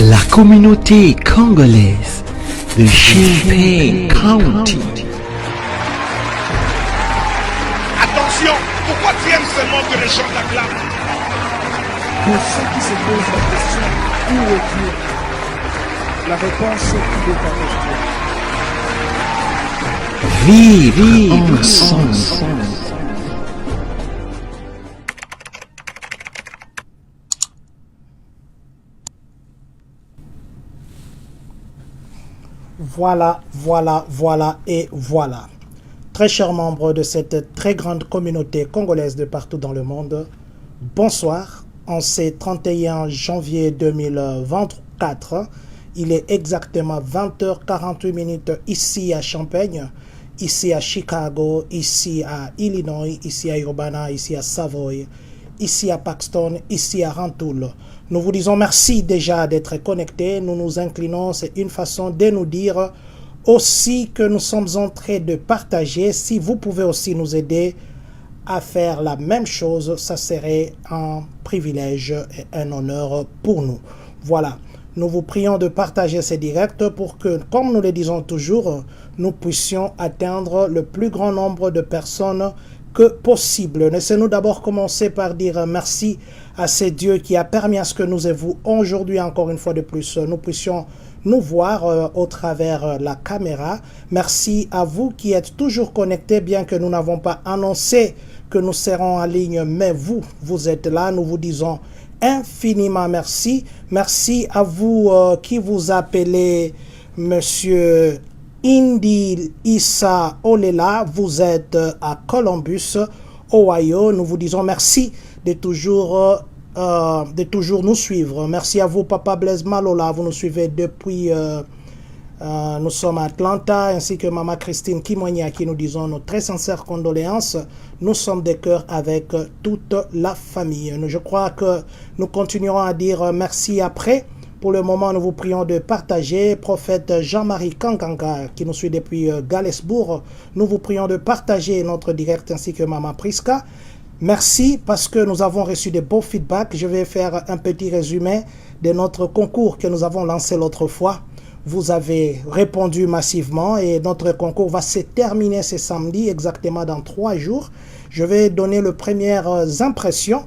La communauté congolaise de Champaign County. Attention, pourquoi tu aimes seulement que les gens t'acclament? Pour ceux qui se posent la question, où est Dieu? La réponse il est avec Dieu. Vivre ensemble. Voilà. Très chers membres de cette très grande communauté congolaise de partout dans le monde, bonsoir. En ce 31 janvier 2024, il est exactement 20h48 ici à Champaign, ici à Chicago, ici à Illinois, ici à Urbana, ici à Savoy, ici à Paxton, ici à Rantoul. Nous vous disons merci déjà d'être connectés. Nous nous inclinons. C'est une façon de nous dire aussi que nous sommes en train de partager. Si vous pouvez aussi nous aider à faire la même chose, ça serait un privilège et un honneur pour nous. Voilà. Nous vous prions de partager ces directs pour que, comme nous le disons toujours, nous puissions atteindre le plus grand nombre de personnes que possible. Laissez-nous d'abord commencer par dire merci à ce Dieu qui a permis à ce que nous et vous, aujourd'hui encore une fois de plus, nous puissions nous voir au travers la caméra. Merci à vous qui êtes toujours connectés, bien que nous n'avons pas annoncé que nous serons en ligne, mais vous êtes là. Nous vous disons infiniment merci. Merci à vous qui vous appelez Monsieur Indi Issa Olela, vous êtes à Columbus, Ohio. Nous vous disons merci de toujours nous suivre. Merci à vous, Papa Blaise Malola, vous nous suivez depuis, nous sommes à Atlanta, ainsi que Maman Christine Kimonia, qui nous disons nos très sincères condoléances. Nous sommes de cœur avec toute la famille. Je crois que nous continuerons à dire merci après. Pour le moment, nous vous prions de partager. Prophète Jean-Marie Kankanga, qui nous suit depuis Galesbourg, nous vous prions de partager notre direct ainsi que Maman Priska. Merci parce que nous avons reçu de beaux feedbacks. Je vais faire un petit résumé de notre concours que nous avons lancé l'autre fois. Vous avez répondu massivement et notre concours va se terminer ce samedi, exactement dans 3 jours. Je vais donner les premières impressions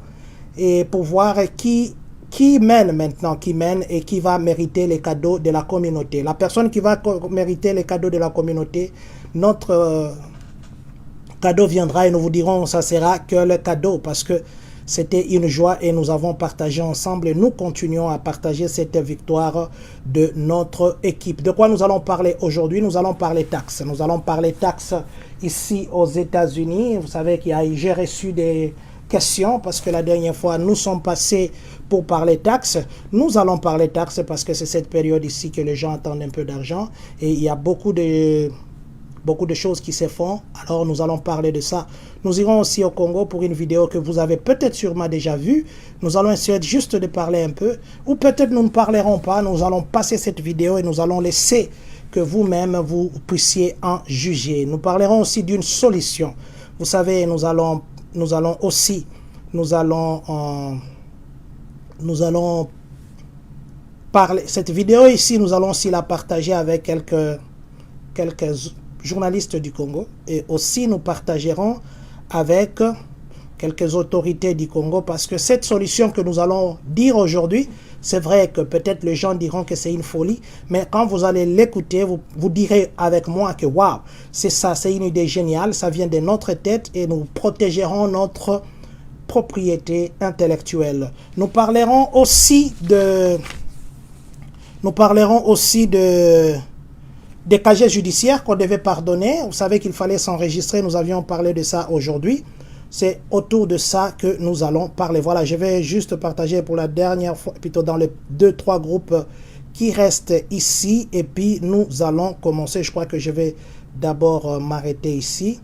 et pour voir qui mène maintenant, et qui va mériter les cadeaux de la communauté. La personne qui va mériter les cadeaux de la communauté, notre cadeau viendra et nous vous dirons ça sera que le cadeau parce que c'était une joie et nous avons partagé ensemble et nous continuons à partager cette victoire de notre équipe. De quoi nous allons parler aujourd'hui? Nous allons parler taxes. Nous allons parler taxes ici aux États-Unis. Vous savez j'ai reçu des questions parce que la dernière fois nous sommes passés pour parler taxes. Nous allons parler taxes parce que c'est cette période ici que les gens attendent un peu d'argent et il y a beaucoup de choses qui se font. Alors nous allons parler de ça. Nous irons aussi au Congo pour une vidéo que vous avez peut-être sûrement déjà vue. Nous allons essayer juste de parler un peu ou peut-être nous ne parlerons pas. Nous allons passer cette vidéo et nous allons laisser que vous-même vous puissiez en juger. Nous parlerons aussi d'une solution. Vous savez, nous allons parler, cette vidéo ici, nous allons aussi la partager avec quelques journalistes du Congo et aussi nous partagerons avec quelques autorités du Congo parce que cette solution que nous allons dire aujourd'hui, c'est vrai que peut-être les gens diront que c'est une folie, mais quand vous allez l'écouter, vous direz avec moi que waouh, c'est ça, c'est une idée géniale, ça vient de notre tête et nous protégerons notre propriété intellectuelle. Nous parlerons aussi des casiers judiciaires qu'on devait pardonner. Vous savez qu'il fallait s'enregistrer. Nous avions parlé de ça aujourd'hui. C'est autour de ça que nous allons parler. Voilà, je vais juste partager pour la dernière fois, plutôt dans les 2-3 groupes qui restent ici. Et puis, nous allons commencer. Je crois que je vais d'abord m'arrêter ici.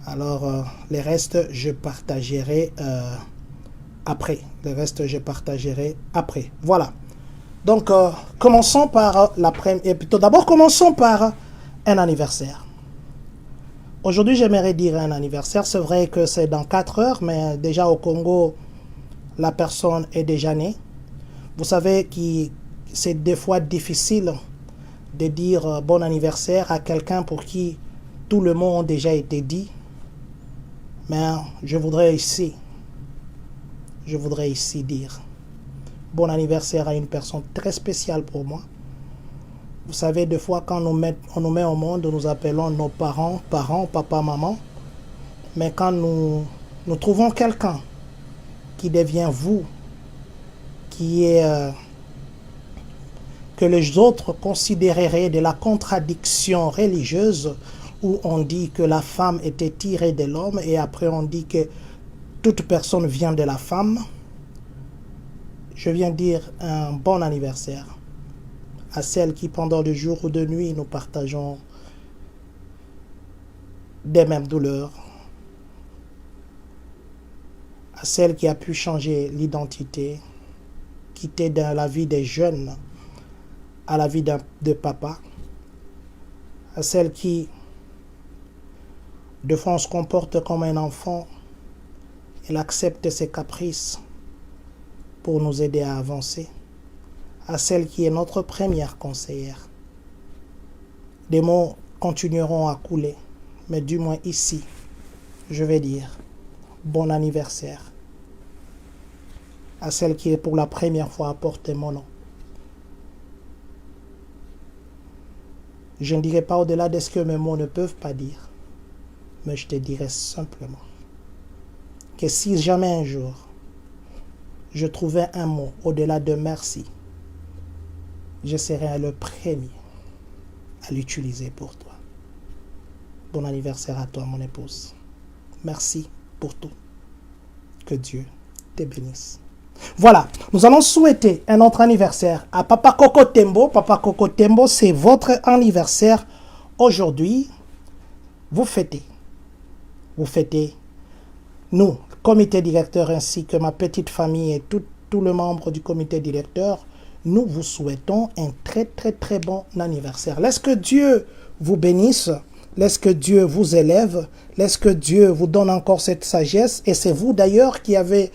Alors, les restes, je partagerai après. Les restes, je partagerai après. Voilà. Donc, commençons par commençons par un anniversaire. Aujourd'hui, j'aimerais dire un anniversaire. C'est vrai que c'est dans 4 heures, mais déjà au Congo, la personne est déjà née. Vous savez c'est des fois difficile de dire bon anniversaire à quelqu'un pour qui tout le mot a déjà été dit. Mais je voudrais ici dire bon anniversaire à une personne très spéciale pour moi. Vous savez, des fois quand on nous met au monde, nous appelons nos parents, papa, maman. Mais quand nous trouvons quelqu'un qui devient vous, qui est que les autres considéreraient de la contradiction religieuse, où on dit que la femme était tirée de l'homme et après on dit que toute personne vient de la femme, je viens dire un bon anniversaire à celles qui pendant le jour ou de nuit nous partageons des mêmes douleurs, à celle qui a pu changer l'identité, quitter de la vie des jeunes à la vie de papa, à celle qui, de fois, on se comporte comme un enfant, elle accepte ses caprices pour nous aider à avancer, à celle qui est notre première conseillère. Des mots continueront à couler, mais du moins ici, je vais dire bon anniversaire à celle qui est pour la première fois à porter mon nom. Je ne dirai pas au-delà de ce que mes mots ne peuvent pas dire, mais je te dirai simplement que si jamais un jour je trouvais un mot au-delà de merci, je serai le premier à l'utiliser pour toi. Bon anniversaire à toi, mon épouse. Merci pour tout. Que Dieu te bénisse. Voilà, nous allons souhaiter un autre anniversaire à Papa Coco Tembo. Papa Coco Tembo, c'est votre anniversaire aujourd'hui. Vous fêtez. Nous, comité directeur ainsi que ma petite famille et tous les membres du comité directeur, nous vous souhaitons un très très très bon anniversaire. Laisse que Dieu vous bénisse. Laisse que Dieu vous élève. Laisse que Dieu vous donne encore cette sagesse. Et c'est vous d'ailleurs qui avez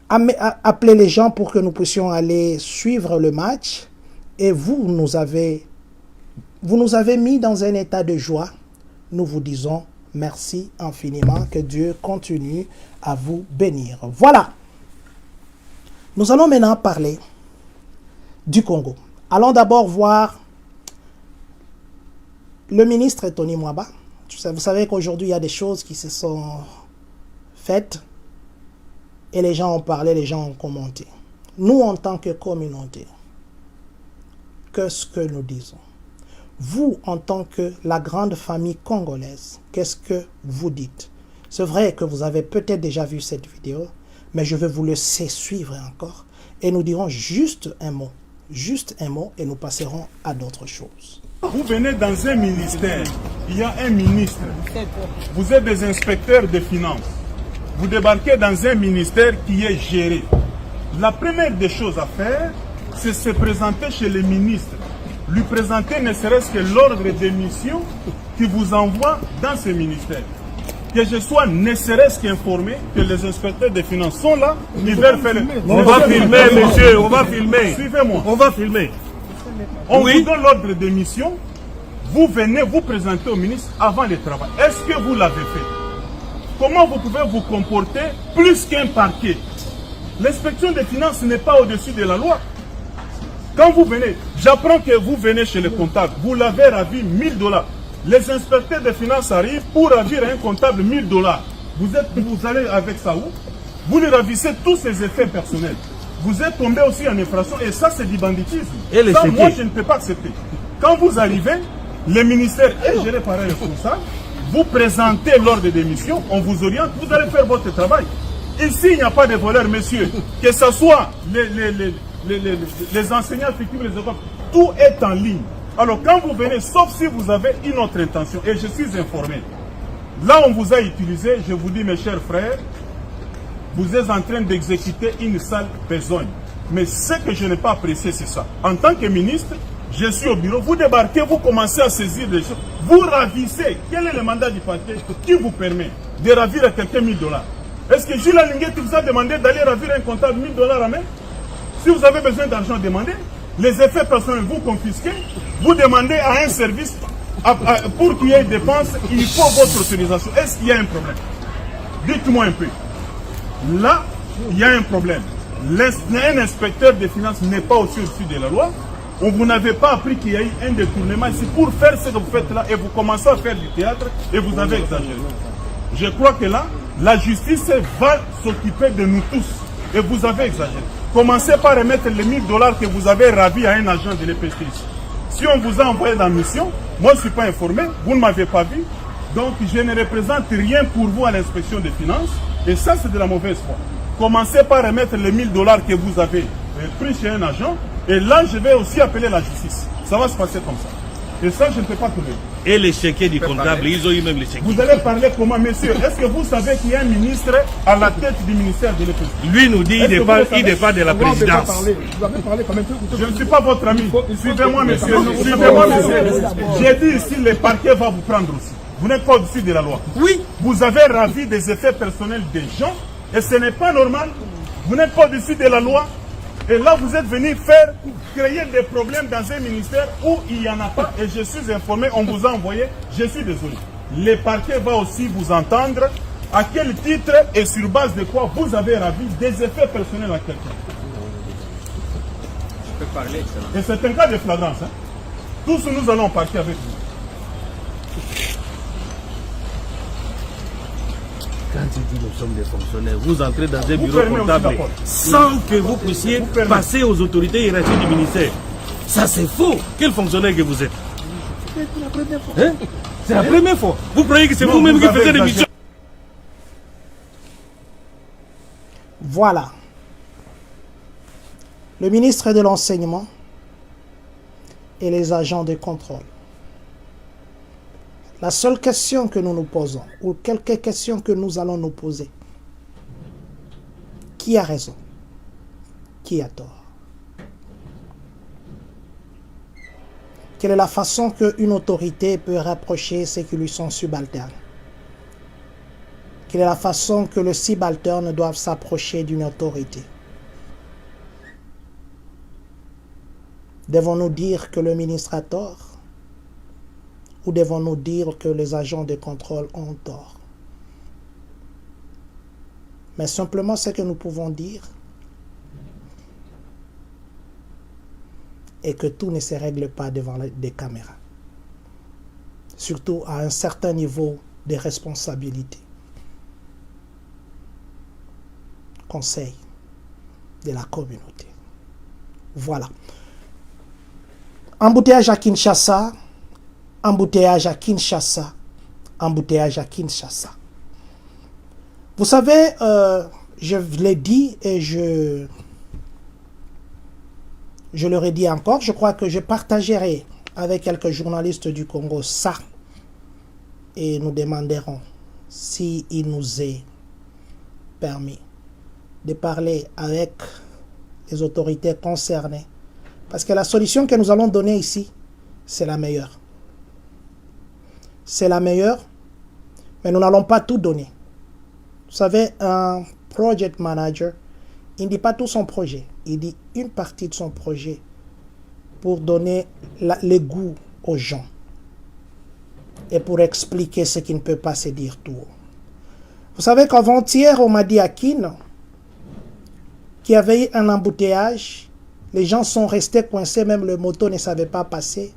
appelé les gens pour que nous puissions aller suivre le match. Et vous nous avez mis dans un état de joie. Nous vous disons merci infiniment. Que Dieu continue à vous bénir. Voilà. Nous allons maintenant parler du Congo. Allons d'abord voir le ministre Tony Mwaba. Vous savez qu'aujourd'hui, il y a des choses qui se sont faites et les gens ont parlé, les gens ont commenté. Nous, en tant que communauté, qu'est-ce que nous disons? Vous, en tant que la grande famille congolaise, qu'est-ce que vous dites? C'est vrai que vous avez peut-être déjà vu cette vidéo, mais je vais vous laisser suivre encore et nous dirons juste un mot et nous passerons à d'autres choses. Vous venez dans un ministère, il y a un ministre, vous êtes des inspecteurs de finances, vous débarquez dans un ministère qui est géré. La première des choses à faire, c'est se présenter chez le ministre, lui présenter ne serait-ce que l'ordre des missions qui vous envoie dans ce ministère. Que je sois ne serait-ce qu'informé que les inspecteurs des finances sont là, ils veulent faire... On va filmer, monsieur, on va filmer. Suivez-moi. On va filmer. On vous donne l'ordre de mission, vous venez vous présenter au ministre avant le travail. Est-ce que vous l'avez fait? Comment vous pouvez vous comporter plus qu'un parquet? L'inspection des finances n'est pas au-dessus de la loi. Quand vous venez, j'apprends que vous venez chez le comptable, vous l'avez ravi 1000 $. Les inspecteurs des finances arrivent pour ravir un comptable 1000 $. Vous allez avec ça où? Vous lui ravissez tous ses effets personnels. Vous êtes tombé aussi en infraction et ça c'est du banditisme. Et ça, moi je ne peux pas accepter. Quand vous arrivez, le ministère est géré par un responsable, vous présentez l'ordre des missions, on vous oriente, vous allez faire votre travail. Ici il n'y a pas de voleurs, messieurs. Que ce soit les enseignants fictifs, les écoles, tout est en ligne. Alors quand vous venez, sauf si vous avez une autre intention, et je suis informé, là on vous a utilisé, je vous dis mes chers frères, vous êtes en train d'exécuter une sale besogne. Mais ce que je n'ai pas apprécié, c'est ça. En tant que ministre, je suis au bureau, vous débarquez, vous commencez à saisir des choses, vous ravissez. Quel est le mandat du parquet qui vous permet de ravir à quelqu'un 1000 $? Est-ce que Gilles Alinguet vous a demandé d'aller ravir un comptable 1000 $ à main? Si vous avez besoin d'argent, demandez. Les effets personnels, vous confisquez, vous demandez à un service, pour qu'il y ait dépenses, il faut votre autorisation. Est-ce qu'il y a un problème? Dites-moi un peu. Là, il y a un problème. Un inspecteur des finances n'est pas aussi au-dessus de la loi. Vous n'avez pas appris qu'il y a eu un détournement ici pour faire ce que vous faites là et vous commencez à faire du théâtre et vous avez exagéré. Je crois que là, la justice va s'occuper de nous tous et vous avez exagéré. Commencez par remettre les $1000 que vous avez ravis à un agent de l'EPC ici. Si on vous a envoyé dans la mission, moi je ne suis pas informé, vous ne m'avez pas vu, donc je ne représente rien pour vous à l'inspection des finances et ça c'est de la mauvaise foi. Commencez par remettre les $1000 que vous avez pris chez un agent. Et là, je vais aussi appeler la justice. Ça va se passer comme ça. Et ça, je ne peux pas trouver. Et les chéquiers du comptable, ils ont eu même les chéquiers. Vous allez parler comment, monsieur? Est-ce que vous savez qu'il y a un ministre à la tête du ministère de l'EPC? Lui nous dit qu'il dépend de la présidence. Vous avez parlé quand même. Je ne suis pas votre ami. Suivez-moi, monsieur. Suivez-moi, monsieur. J'ai dit ici, le parquet va vous prendre aussi. Vous n'êtes pas au-dessus de la loi. Oui. Vous avez ravi des effets personnels des gens et ce n'est pas normal. Vous n'êtes pas au-dessus de la loi. Et là, vous êtes venu créer des problèmes dans un ministère où il n'y en a pas. Et je suis informé, on vous a envoyé, je suis désolé. Le parquet va aussi vous entendre à quel titre et sur base de quoi vous avez ravi des effets personnels à quelqu'un. Je peux parler, excellent. Et c'est un cas de flagrance. Hein. Tous nous allons partir avec vous. Quand il dit nous sommes des fonctionnaires, vous entrez dans un Vous bureau fermez aussi la comptable porte. sans que vous puissiez passer aux autorités hiérarchiques du ministère. Ça c'est faux. Quel fonctionnaire que vous êtes? Hein? C'est la première fois. Vous croyez que c'est Non, vous-même vous qui avez faites des exagéré. missions? Voilà. Le ministre de l'Enseignement et les agents de contrôle. La seule question que nous nous posons, ou quelques questions que nous allons nous poser, qui a raison? Qui a tort? Quelle est la façon qu'une autorité peut rapprocher ceux qui lui sont subalternes? Quelle est la façon que les subalternes doivent s'approcher d'une autorité? Devons-nous dire que le ministre a tort? Ou devons-nous dire que les agents de contrôle ont tort? Mais simplement ce que nous pouvons dire est que tout ne se règle pas devant des caméras. Surtout à un certain niveau de responsabilité. Conseil de la communauté. Voilà. Embouteillage à Kinshasa. Embouteillage à Kinshasa. Embouteillage à Kinshasa. Vous savez, je l'ai dit et je le redis encore, je crois que je partagerai avec quelques journalistes du Congo ça et nous demanderons s'il nous est permis de parler avec les autorités concernées. Parce que la solution que nous allons donner ici, c'est la meilleure. C'est la meilleure, mais nous n'allons pas tout donner. Vous savez, un project manager, il ne dit pas tout son projet. Il dit une partie de son projet pour donner le goût aux gens et pour expliquer ce qui ne peut pas se dire tout haut. Vous savez qu'avant-hier, on m'a dit à Kin qu'il y avait eu un embouteillage. Les gens sont restés coincés, même le moto ne savait pas passer.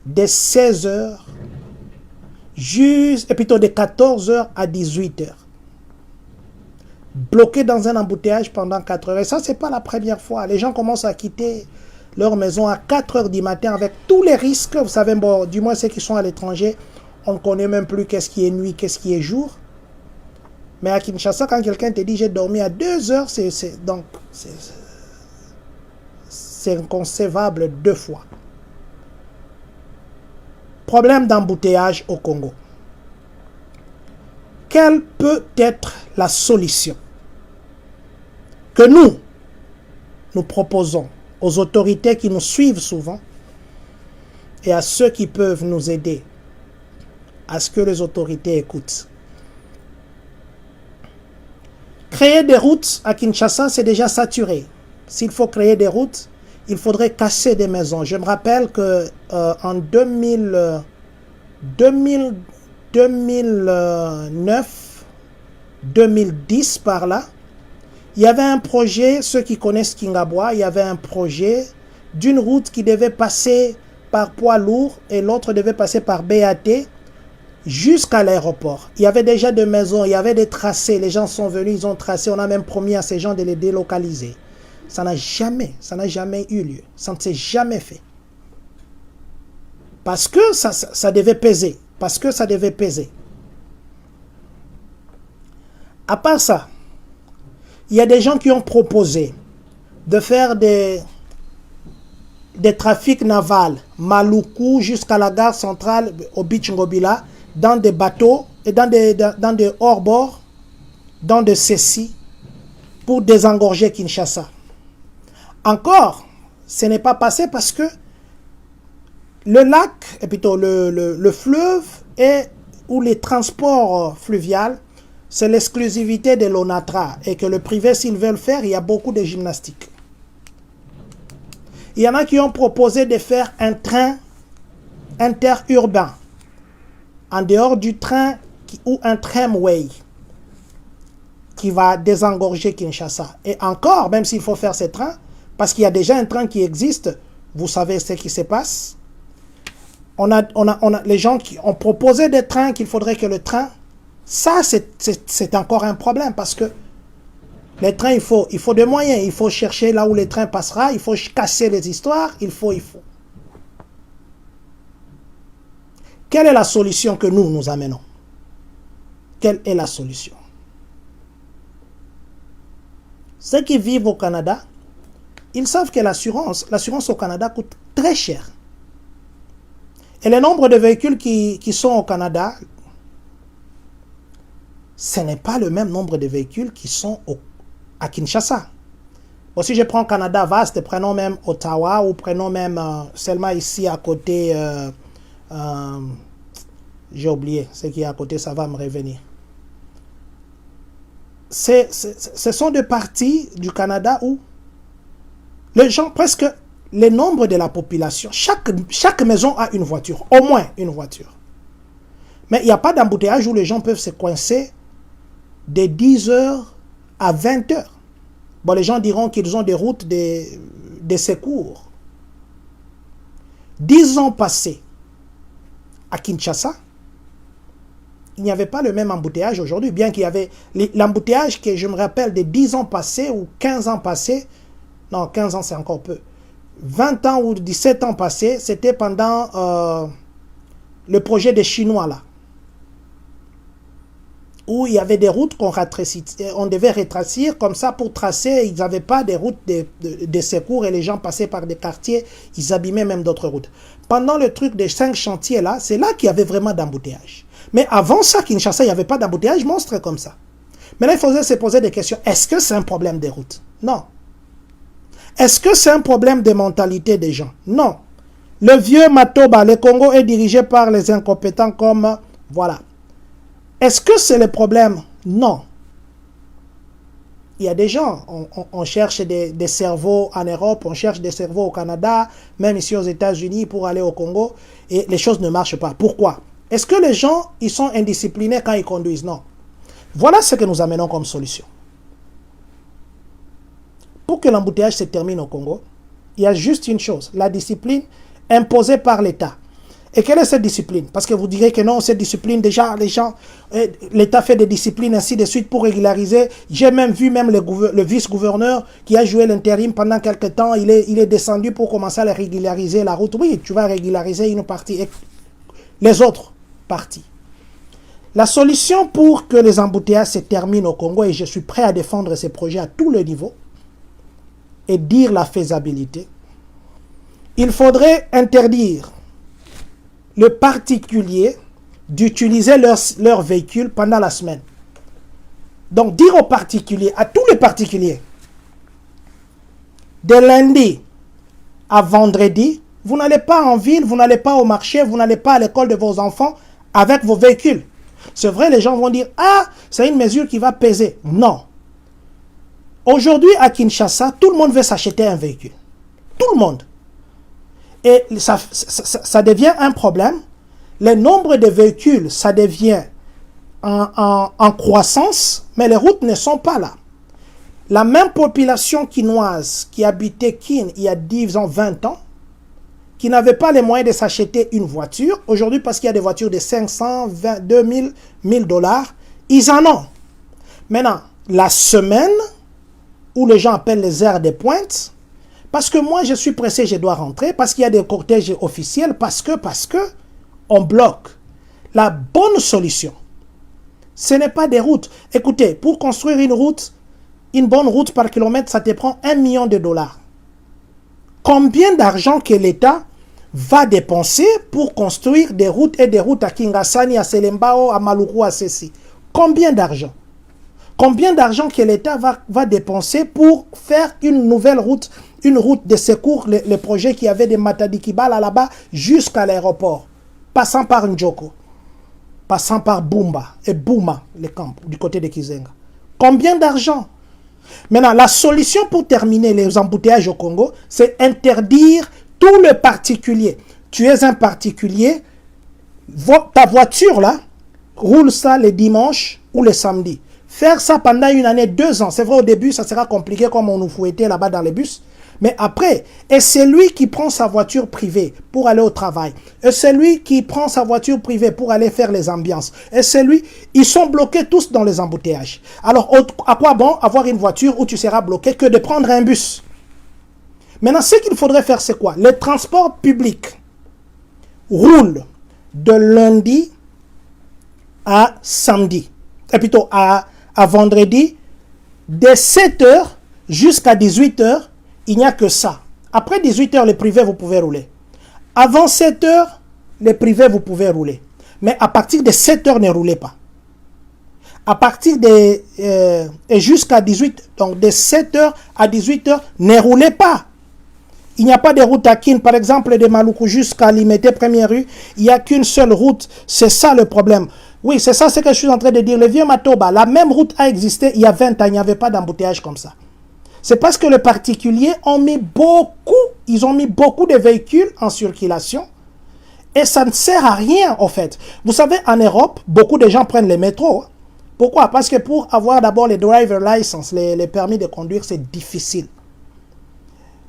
De 16 heures, et plutôt de 14 heures à 18 heures. Bloqués dans un embouteillage pendant 4 heures. Et ça, ce n'est pas la première fois. Les gens commencent à quitter leur maison à 4 heures du matin avec tous les risques. Vous savez, bon, du moins ceux qui sont à l'étranger, on ne connaît même plus qu'est-ce qui est nuit, qu'est-ce qui est jour. Mais à Kinshasa, quand quelqu'un te dit j'ai dormi à 2 heures, c'est inconcevable 2 fois. Problème d'embouteillage au Congo. Quelle peut être la solution que nous proposons aux autorités qui nous suivent souvent et à ceux qui peuvent nous aider à ce que les autorités écoutent? Créer des routes à Kinshasa, c'est déjà saturé. S'il faut créer des routes, il faudrait casser des maisons. Je me rappelle que en 2009, 2010 par là, il y avait un projet, ceux qui connaissent Kingabwa, il y avait un projet d'une route qui devait passer par poids lourd et l'autre devait passer par BAT jusqu'à l'aéroport. Il y avait déjà des maisons, il y avait des tracés, les gens sont venus, ils ont tracé, on a même promis à ces gens de les délocaliser. Ça n'a jamais eu lieu, ça ne s'est jamais fait. Parce que ça devait peser, À part ça, il y a des gens qui ont proposé de faire des trafics navals, Maluku jusqu'à la gare centrale au Beach Ngobila, dans des bateaux et dans des hors-bords, dans des cessis, pour désengorger Kinshasa. Encore, ce n'est pas passé parce que le lac, et plutôt le fleuve ou les transports fluviaux, c'est l'exclusivité de l'ONATRA et que le privé, s'ils veulent faire, il y a beaucoup de gymnastique. Il y en a qui ont proposé de faire un train interurbain en dehors du train ou un tramway qui va désengorger Kinshasa. Et encore, même s'il faut faire ces trains, parce qu'il y a déjà un train qui existe, vous savez ce qui se passe. Les gens qui ont proposé des trains qu'il faudrait que le train, ça c'est encore un problème parce que les trains, il faut des moyens, il faut chercher là où le train passera, il faut casser les histoires, il faut. Quelle est la solution que nous amenons? Quelle est la solution? Ceux qui vivent au Canada, ils savent que l'assurance au Canada coûte très cher. Et le nombre de véhicules qui sont au Canada, ce n'est pas le même nombre de véhicules qui sont à Kinshasa. Bon, si je prends Canada vaste, prenons même Ottawa ou prenons même seulement ici à côté, j'ai oublié, ce qui est à côté, ça va me revenir. Ce sont des parties du Canada où les gens, presque le nombre de la population, chaque maison a une voiture, au moins une voiture. Mais il n'y a pas d'embouteillage où les gens peuvent se coincer de 10h à 20h. Bon, les gens diront qu'ils ont des routes de secours. 10 ans passés à Kinshasa, il n'y avait pas le même embouteillage aujourd'hui, bien qu'il y avait l'embouteillage que je me rappelle de 10 ans passés ou 15 ans passés, non, 15 ans c'est encore peu, 20 ans ou 17 ans passés, c'était pendant le projet des Chinois là, où il y avait des routes on devait rétrécir comme ça pour tracer, ils n'avaient pas des routes de secours et les gens passaient par des quartiers, ils abîmaient même d'autres routes. Pendant le truc des 5 chantiers là, c'est là qu'il y avait vraiment d'embouteillage. Mais avant ça, Kinshasa, il n'y avait pas d'embouteillage monstre comme ça. Mais là, il faudrait se poser des questions. Est-ce que c'est un problème des routes? Non. Est-ce que c'est un problème de mentalité des gens? Non. Le vieux Matoba, le Congo est dirigé par les incompétents comme... Voilà. Est-ce que c'est le problème? Non. Il y a des gens, on cherche des cerveaux en Europe, on cherche des cerveaux au Canada, même ici aux États-Unis pour aller au Congo, et les choses ne marchent pas. Pourquoi? Est-ce que les gens, ils sont indisciplinés quand ils conduisent? Non. Voilà ce que nous amenons comme solution. Pour que l'embouteillage se termine au Congo, il y a juste une chose, la discipline imposée par l'État. Et quelle est cette discipline? Parce que vous direz que non, cette discipline, déjà, l'État fait des disciplines ainsi de suite pour régulariser. J'ai même vu le vice-gouverneur qui a joué l'intérim pendant quelques temps, il est descendu pour commencer à régulariser la route. Oui, tu vas régulariser une partie et les autres parties. La solution pour que les embouteillages se terminent au Congo, et je suis prêt à défendre ces projets à tous les niveaux, et dire la faisabilité, il faudrait interdire le particulier d'utiliser leur véhicule pendant la semaine. Donc dire aux particuliers, à tous les particuliers, de lundi à vendredi, vous n'allez pas en ville, vous n'allez pas au marché, vous n'allez pas à l'école de vos enfants avec vos véhicules. C'est vrai, les gens vont dire, ah, c'est une mesure qui va peser. Non. Aujourd'hui, à Kinshasa, tout le monde veut s'acheter un véhicule. tout le monde. Et ça devient un problème. Le nombre de véhicules, ça devient en croissance, mais les routes ne sont pas là. La même population quinoise qui habitait Kin il y a 10 ans, 20 ans, qui n'avait pas les moyens de s'acheter une voiture, aujourd'hui parce qu'il y a des voitures de 500, 2000, 1000 dollars, ils en ont. Maintenant, la semaine où les gens appellent les heures de pointe, parce que moi je suis pressé, je dois rentrer, parce qu'il y a des cortèges officiels, parce que on bloque. La bonne solution, ce n'est pas des routes. Écoutez, pour construire une bonne route par kilomètre, ça te prend 1 million de dollars. Combien d'argent que l'État va dépenser pour construire des routes et des routes à Kingasani, à Selembao, à Maluku, à Sessi? Combien d'argent? Combien d'argent que l'État va dépenser pour faire une nouvelle route, une route de secours, le projet qui avait des Matadikibala là-bas jusqu'à l'aéroport, passant par Njoko, passant par Bumba et Bouma, les camps du côté de Kizenga. Combien d'argent? Maintenant, la solution pour terminer les embouteillages au Congo, c'est interdire tout le particulier. Tu es un particulier, ta voiture là, roule ça les dimanches ou les samedis. Faire ça pendant une année, 2 ans, c'est vrai au début ça sera compliqué comme on nous fouettait là-bas dans les bus. Mais après, et c'est lui qui prend sa voiture privée pour aller au travail. Et c'est lui qui prend sa voiture privée pour aller faire les ambiances. Et c'est lui, ils sont bloqués tous dans les embouteillages. Alors, à quoi bon avoir une voiture où tu seras bloqué que de prendre un bus? Maintenant, ce qu'il faudrait faire, c'est quoi? Les transports publics roulent de lundi à samedi. Et plutôt à vendredi, de 7h jusqu'à 18h. Il n'y a que ça. Après 18h, les privés, vous pouvez rouler. Avant 7h, les privés, vous pouvez rouler. Mais à partir de 7h, ne roulez pas. À partir de... et jusqu'à 18h, donc de 7h à 18h, ne roulez pas. Il n'y a pas de route à Kin. Par exemple, de Maluku jusqu'à Limete, première rue, il n'y a qu'une seule route. C'est ça le problème. Oui, c'est ça ce que je suis en train de dire. Le vieux Matoba, la même route a existé il y a 20 ans. Il n'y avait pas d'embouteillage comme ça. C'est parce que les particuliers ont mis ils ont mis beaucoup de véhicules en circulation et ça ne sert à rien en fait. Vous savez, en Europe, beaucoup de gens prennent les métros. Pourquoi? Parce que pour avoir d'abord les driver license, les permis de conduire, c'est difficile.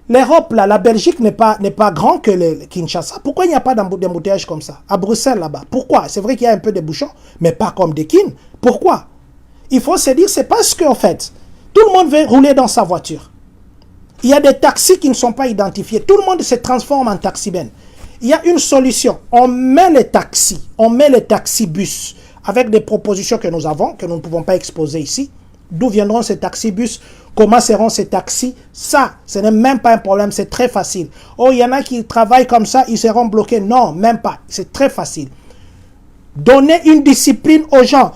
L'Europe, là, la Belgique n'est pas grand que le Kinshasa. Pourquoi il n'y a pas d'embouteillage comme ça? À Bruxelles, là-bas. Pourquoi? C'est vrai qu'il y a un peu de bouchons, mais pas comme des Kin. Pourquoi? Il faut se dire, c'est parce qu'en fait, tout le monde veut rouler dans sa voiture. Il y a des taxis qui ne sont pas identifiés. Tout le monde se transforme en taxi-ben. Il y a une solution. On met les taxi-bus avec des propositions que nous avons, que nous ne pouvons pas exposer ici. D'où viendront ces taxi-bus? Comment seront ces taxis? Ça, ce n'est même pas un problème, c'est très facile. Oh, il y en a qui travaillent comme ça, ils seront bloqués. Non, même pas. C'est très facile. Donnez une discipline aux gens.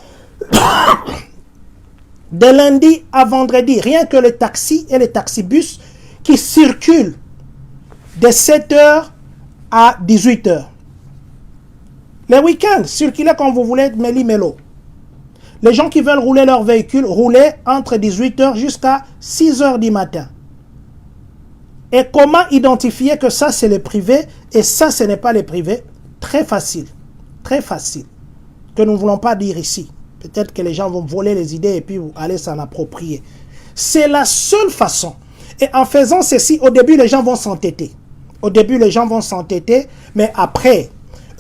De lundi à vendredi, rien que les taxis et les taxibus qui circulent de 7h à 18h. Les week-ends, circulez comme vous voulez, méli-mélo. Les gens qui veulent rouler leur véhicule, roulez entre 18h jusqu'à 6h du matin. Et comment identifier que ça c'est les privés et ça ce n'est pas les privés? Très facile, que nous ne voulons pas dire ici. Peut-être que les gens vont voler les idées et puis aller s'en approprier. C'est la seule façon. Et en faisant ceci, au début, les gens vont s'entêter. Mais après,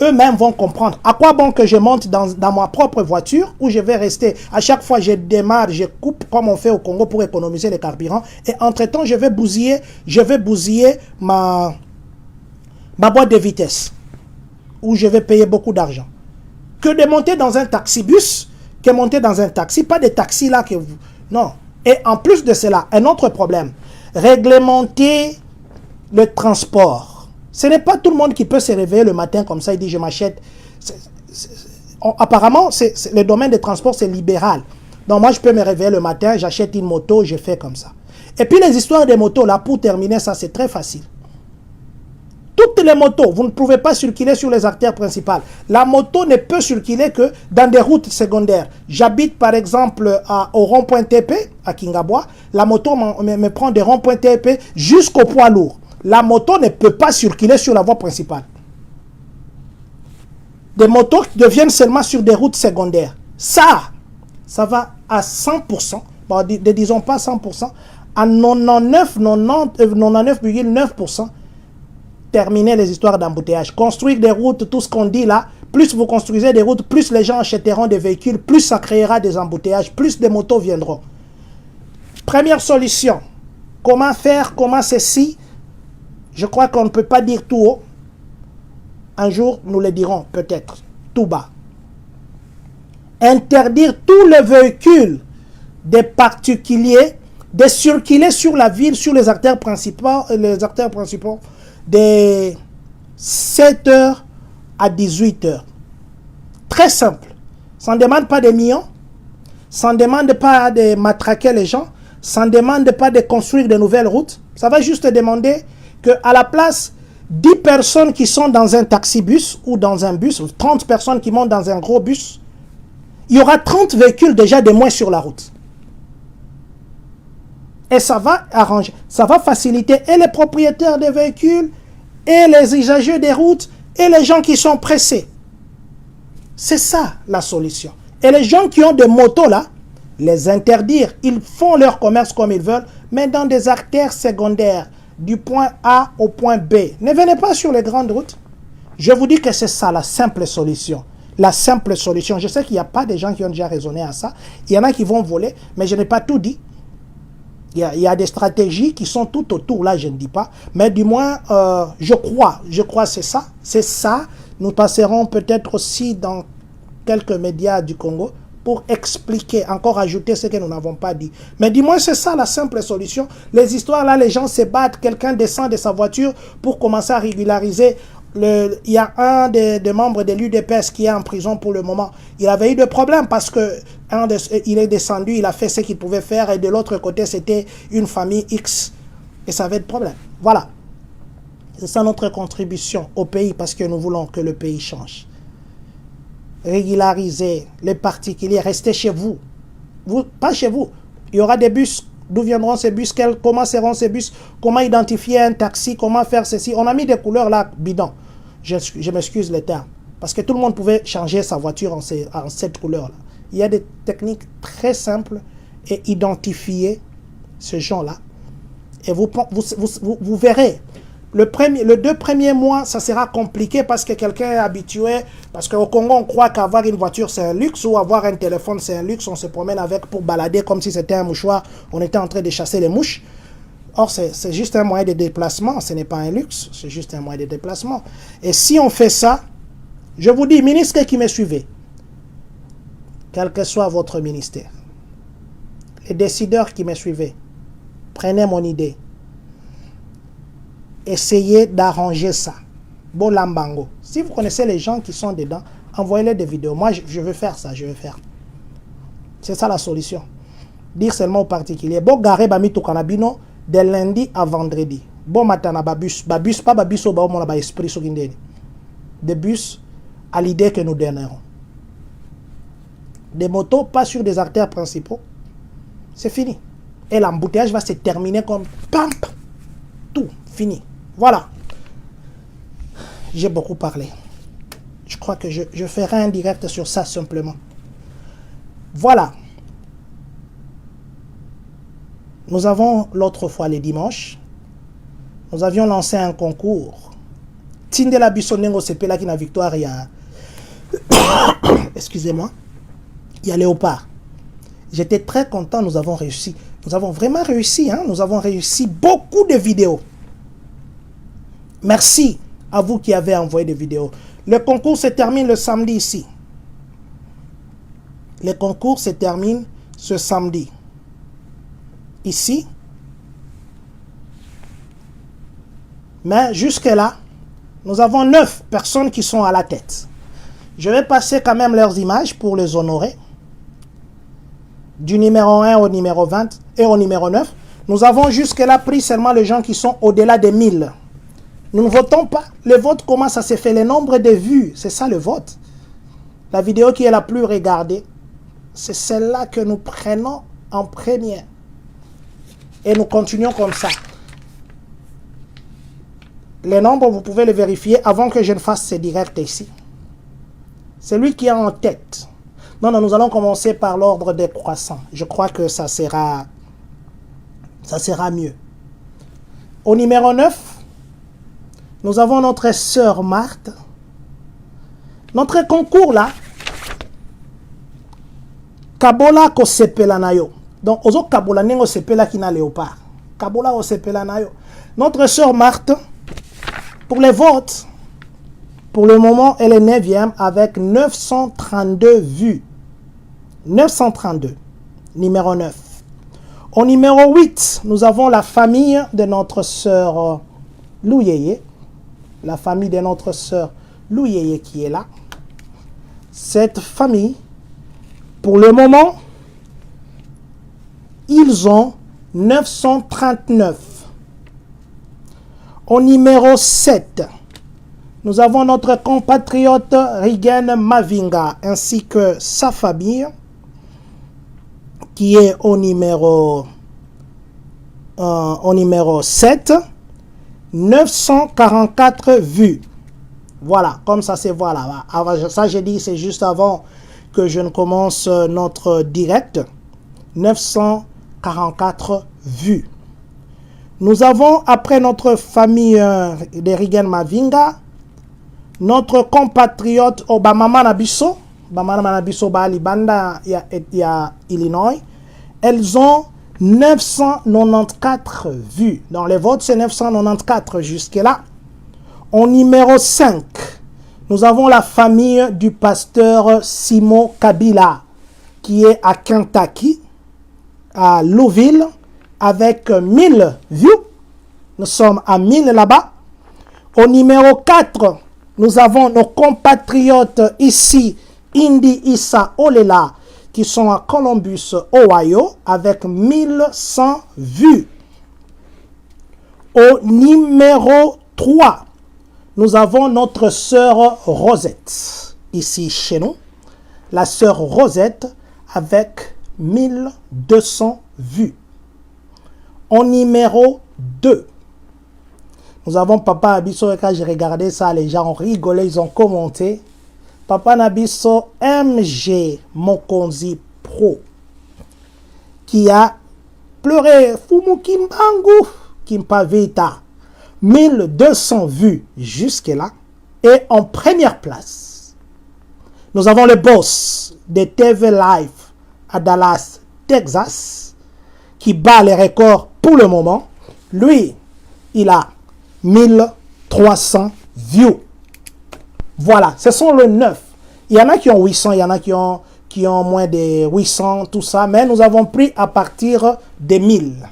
eux-mêmes vont comprendre. À quoi bon que je monte dans ma propre voiture où je vais rester. À chaque fois, je démarre, je coupe comme on fait au Congo pour économiser le carburant. Et entre-temps, je vais bousiller ma boîte de vitesse où je vais payer beaucoup d'argent. Que de monter dans un taxibus, que monter dans un taxi, pas des taxis là que vous... Non. Et en plus de cela, un autre problème, réglementer le transport. Ce n'est pas tout le monde qui peut se réveiller le matin comme ça et dire je m'achète. Apparemment, le domaine des transports, c'est libéral. Donc moi, je peux me réveiller le matin, j'achète une moto, je fais comme ça. Et puis les histoires des motos, là, pour terminer, ça c'est très facile. Toutes les motos, vous ne pouvez pas circuler sur les artères principales. La moto ne peut circuler que dans des routes secondaires. J'habite par exemple au rond-point TP, à Kingabwa. La moto me prend des ronds-points TP jusqu'au poids lourd. la moto ne peut pas circuler sur la voie principale. Des motos deviennent seulement sur des routes secondaires. Ça va à 100%, bon, disons pas 100%, à 99,9% terminer les histoires d'embouteillage. Construire des routes, tout ce qu'on dit là, plus vous construisez des routes, plus les gens achèteront des véhicules, plus ça créera des embouteillages, plus des motos viendront. Première solution, comment faire, comment ceci, je crois qu'on ne peut pas dire tout haut. Un jour, nous le dirons peut-être tout bas. Interdire tous les véhicules des particuliers de circuler sur la ville, sur les artères principaux de 7h à 18h. Très simple. Ça ne demande pas des millions. Ça ne demande pas de matraquer les gens. Ça ne demande pas de construire de nouvelles routes. Ça va juste demander qu'à la place 10 personnes qui sont dans un taxi-bus ou dans un bus, 30 personnes qui montent dans un gros bus, il y aura 30 véhicules déjà de moins sur la route. Et ça va arranger, ça va faciliter et les propriétaires des véhicules, et les usagers des routes, et les gens qui sont pressés. C'est ça la solution. Et les gens qui ont des motos là, les interdire. Ils font leur commerce comme ils veulent, mais dans des artères secondaires, du point A au point B. Ne venez pas sur les grandes routes. Je vous dis que c'est ça la simple solution. La simple solution. Je sais qu'il n'y a pas de gens qui ont déjà raisonné à ça. Il y en a qui vont voler, mais je n'ai pas tout dit. Il y a des stratégies qui sont tout autour, là je ne dis pas. Mais du moins, je crois c'est ça. C'est ça. Nous passerons peut-être aussi dans quelques médias du Congo pour expliquer, encore ajouter ce que nous n'avons pas dit. Mais du moins, c'est ça la simple solution. Les histoires là, les gens se battent, quelqu'un descend de sa voiture pour commencer à régulariser. Il y a un des membres de l'UDPS qui est en prison pour le moment. Il avait eu des problèmes parce que il est descendu, il a fait ce qu'il pouvait faire et de l'autre côté, c'était une famille X. Et ça avait des problèmes. Voilà. C'est ça notre contribution au pays parce que nous voulons que le pays change. Régulariser les particuliers, restez chez vous. Pas chez vous. Il y aura des bus. D'où viendront ces bus? Comment seront ces bus? Comment identifier un taxi? Comment faire ceci? On a mis des couleurs là, bidon. Je m'excuse les termes. Parce que tout le monde pouvait changer sa voiture en cette couleur-là. Il y a des techniques très simples et identifier ce genre-là. Et vous verrez. Les 2 premiers mois, ça sera compliqué parce que quelqu'un est habitué. Parce qu'au Congo, on croit qu'avoir une voiture, c'est un luxe. Ou avoir un téléphone, c'est un luxe. On se promène avec pour balader comme si c'était un mouchoir. On était en train de chasser les mouches. Or, c'est juste un moyen de déplacement. Ce n'est pas un luxe. C'est juste un moyen de déplacement. Et si on fait ça, je vous dis, ministre qui me suivez, quel que soit votre ministère, les décideurs qui me suivez, prenez mon idée. Essayez d'arranger ça. Bon lambango. Si vous connaissez les gens qui sont dedans, envoyez-les des vidéos. Moi, je veux faire ça, je veux faire. C'est ça la solution. Dire seulement aux particuliers. Bon garé bami to kanabino de lundi à vendredi. Bon matin à babus pas babus au bas mon ba esprit so gindeni. Des bus à l'idée que nous donnerons. Des motos pas sur des artères principaux. C'est fini. Et l'embouteillage va se terminer comme pam, tout fini. Voilà. J'ai beaucoup parlé. Je crois que je ferai un direct sur ça simplement. Voilà. Nous avons l'autre fois les dimanches, nous avions lancé un concours. Tindela Bissonengo Sepela qui n'a victoire, il y a excusez-moi, il y a Léopard. J'étais très content, nous avons réussi. Nous avons vraiment réussi, hein? Nous avons réussi beaucoup de vidéos. Merci à vous qui avez envoyé des vidéos. Le concours se termine le samedi ici. Le concours se termine ce samedi. Ici. Mais jusque-là, nous avons 9 personnes qui sont à la tête. Je vais passer quand même leurs images pour les honorer. Du numéro 1 au numéro 20 et au numéro 9. Nous avons jusque-là pris seulement les gens qui sont au-delà des 1000. Nous ne votons pas. Le vote, comment ça se fait? Le nombre de vues, c'est ça le vote. La vidéo qui est la plus regardée, c'est celle-là que nous prenons en première. Et nous continuons comme ça. Les nombres, vous pouvez les vérifier avant que je ne fasse ces directs ici. C'est lui qui est en tête. Non, nous allons commencer par l'ordre décroissant. Je crois que ça sera mieux. Au numéro 9, nous avons notre sœur Marthe. Notre concours là, Kabola ko sepela na yo. Donc, ozo Kabola nengo sepela ki na léopard. Kabola ko sepela na yo. Notre sœur Marthe, pour les votes, pour le moment, elle est 9e avec 932 vues. 932, numéro 9. Au numéro 8, nous avons la famille de notre sœur Louyeye. La famille de notre sœur Louyeye qui est là. Cette famille, pour le moment, ils ont 939. Au numéro 7, nous avons notre compatriote Rigen Mavinga ainsi que sa famille qui est au numéro 7, 944 vues. Voilà, comme ça c'est voilà. Ça j'ai dit, c'est juste avant que je ne commence notre direct. 944 vues. Nous avons, après notre famille de Rigen Mavinga, notre compatriote Obama Nabiso, Balibanda, il y a Illinois, elles ont 994 vues. Dans les votes, c'est 994 jusque-là. Au numéro 5, nous avons la famille du pasteur Simon Kabila, qui est à Kentucky, à Louisville, avec 1000 vues. Nous sommes à 1000 là-bas. Au numéro 4, nous avons nos compatriotes ici, Indi Issa Olela, qui sont à Columbus, Ohio, avec 1100 vues. Au numéro 3, nous avons notre sœur Rosette, ici chez nous. La sœur Rosette, avec 1200 vues. Au numéro 2, nous avons Papa Abisso, et quand j'ai regardé ça, les gens ont rigolé, ils ont commenté. Papa Nabiso MG Mokonzi Pro, qui a pleuré Fumu Kimbangu Kimpa Vita, 1200 vues jusque-là. Et en première place, nous avons le boss de TV Live à Dallas, Texas, qui bat les records pour le moment. Lui, il a 1300 views. Voilà, ce sont les 9. Il y en a qui ont 800, il y en a qui ont moins de 800, tout ça. Mais nous avons pris à partir de 1000.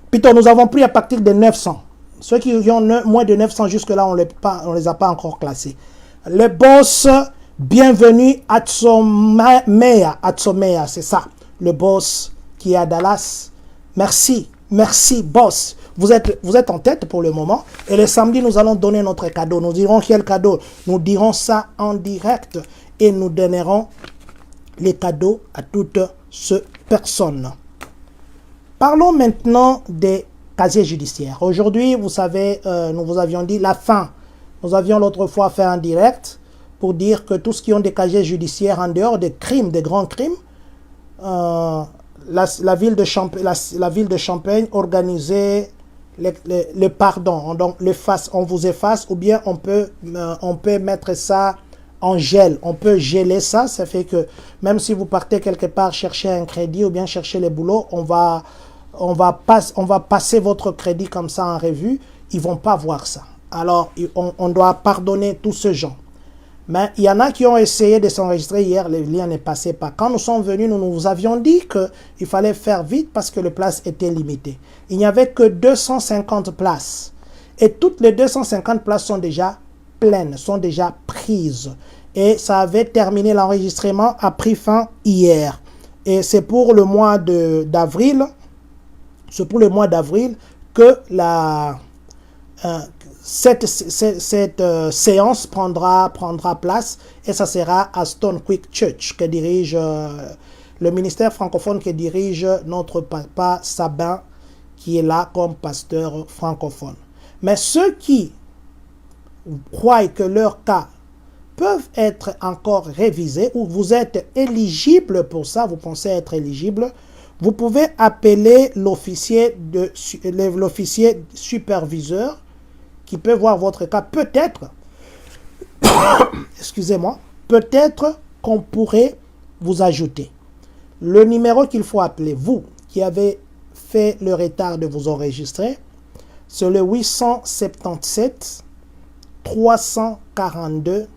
Plutôt, nous avons pris à partir de 900. Ceux qui ont moins de 900 jusque-là, on ne les a pas encore classés. Le boss, bienvenue à Atsomeya, c'est ça. Le boss qui est à Dallas. Merci, merci boss. Vous êtes en tête pour le moment. Et le samedi, nous allons donner notre cadeau. Nous dirons quel cadeau. Nous dirons ça en direct. Et nous donnerons les cadeaux à toutes ces personnes. Parlons maintenant des casiers judiciaires. Aujourd'hui, vous savez, nous vous avions dit la fin. Nous avions l'autre fois fait un direct pour dire que tous qui ont des casiers judiciaires en dehors des crimes, des grands crimes, la ville de Champagne organisait le pardon. Donc on vous efface, ou bien on peut mettre ça en gel. On peut geler ça. Ça fait que même si vous partez quelque part chercher un crédit ou bien chercher les boulots, on va passer votre crédit comme ça en revue. Ils vont pas voir ça. Alors on doit pardonner tous ces gens. Mais il y en a qui ont essayé de s'enregistrer hier, le lien ne passait pas. Quand nous sommes venus, nous vous avions dit qu'il fallait faire vite parce que les places étaient limitées. Il n'y avait que 250 places. Et toutes les 250 places sont déjà pleines, sont déjà prises. Et ça avait terminé, l'enregistrement a pris fin hier. Et c'est pour le mois d'avril, que cette séance prendra place, et ça sera à Stone Creek Church que dirige le ministère francophone, que dirige notre papa Sabin, qui est là comme pasteur francophone. Mais ceux qui croient que leurs cas peuvent être encore révisés ou vous êtes éligible pour ça, vous pensez être éligible, vous pouvez appeler l'officier superviseur qui peut voir votre cas. Peut-être, excusez-moi, peut-être qu'on pourrait vous ajouter. Le numéro qu'il faut appeler, vous qui avez fait le retard de vous enregistrer, c'est le 877 342